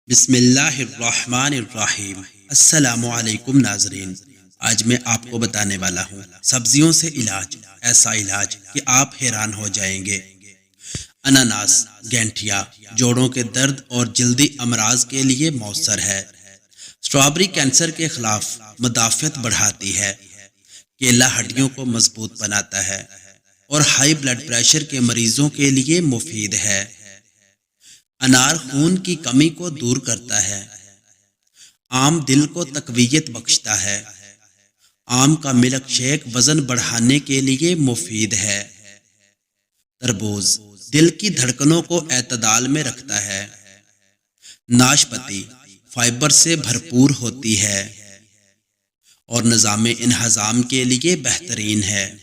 بسم اللہ الرحمن الرحیم۔ السلام علیکم ناظرین، آج میں آپ کو بتانے والا ہوں سبزیوں سے علاج، ایسا علاج کہ آپ حیران ہو جائیں گے۔ اناناس گینٹھیا جوڑوں کے درد اور جلدی امراض کے لیے مؤثر ہے۔ اسٹرابری کینسر کے خلاف مدافعت بڑھاتی ہے۔ کیلا ہڈیوں کو مضبوط بناتا ہے اور ہائی بلڈ پریشر کے مریضوں کے لیے مفید ہے۔ انار خون کی کمی کو دور کرتا ہے۔ آم دل کو تقویت بخشتا ہے۔ آم کا ملک شیک وزن بڑھانے کے لیے مفید ہے۔ تربوز دل کی دھڑکنوں کو اعتدال میں رکھتا ہے۔ ناشپاتی فائبر سے بھرپور ہوتی ہے اور نظام انہضام کے لیے بہترین ہے۔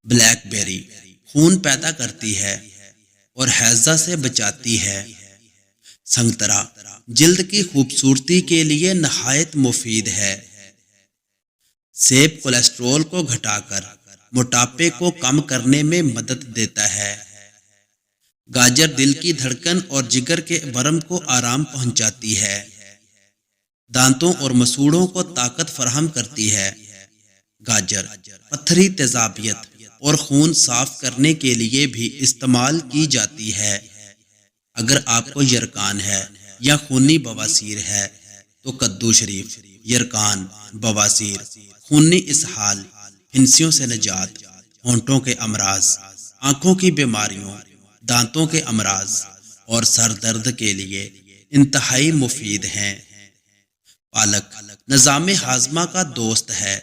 بلیک بیری خون پیدا کرتی ہے اور ہیضہ سے بچاتی ہے۔ سنگترا جلد کی خوبصورتی کے لیے نہایت مفید ہے۔ سیب کولیسٹرول کو گھٹا کر موٹاپے کو کم کرنے میں مدد دیتا ہے۔ گاجر دل کی دھڑکن اور جگر کے ورم کو آرام پہنچاتی ہے۔ دانتوں اور مسوڑوں کو طاقت فراہم کرتی ہے۔ گاجر پتھری تیزابیت اور خون صاف کرنے کے لیے بھی استعمال کی جاتی ہے۔ اگر آپ کو یرقان ہے یا خونی بواسیر ہے تو کدو شریف یرقان، بواسیر، خونی اسہال، پھنسیوں سے نجات، ہونٹوں کے امراض، آنکھوں کی بیماریوں، دانتوں کے امراض اور سر درد کے لیے انتہائی مفید ہیں۔ پالک نظام ہاضمہ کا دوست ہے،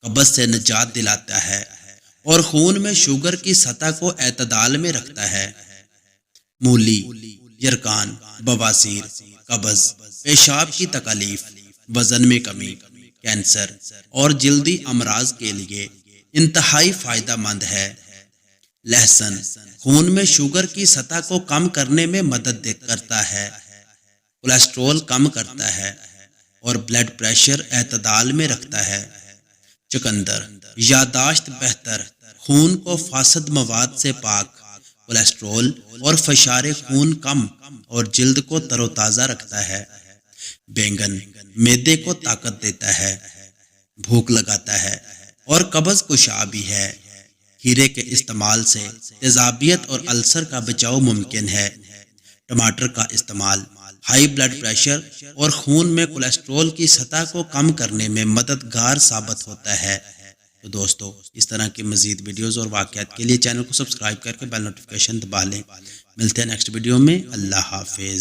قبض سے نجات دلاتا ہے اور خون میں شوگر کی سطح کو اعتدال میں رکھتا ہے۔ مولی یرقان، بواسیر، قبض، پیشاب کی تکلیف، وزن میں کمی، کینسر اور جلدی امراض کے لیے انتہائی فائدہ مند ہے۔ لہسن خون میں شوگر کی سطح کو کم کرنے میں مدد کرتا ہے، کولیسٹرول کم کرتا ہے اور بلڈ پریشر اعتدال میں رکھتا ہے۔ چقندر یادداشت بہتر، خون کو فاسد مواد سے پاک، کولیسٹرول اور فشار خون کم اور جلد کو تر و تازہ رکھتا ہے۔ بینگن معدے کو طاقت دیتا ہے، بھوک لگاتا ہے اور قبض کشا بھی ہے۔ کھیرے کے استعمال سے تیزابیت اور السر کا بچاؤ ممکن ہے۔ ٹماٹر کا استعمال ہائی بلڈ پریشر اور خون میں کولیسٹرول کی سطح کو کم کرنے میں مددگار ثابت ہوتا ہے۔ تو دوستو، اس طرح کی مزید ویڈیوز اور واقعات کے لیے چینل کو سبسکرائب کر کے بیل نوٹیفیکیشن دبا لیں۔ ملتے ہیں نیکسٹ ویڈیو میں۔ اللہ حافظ۔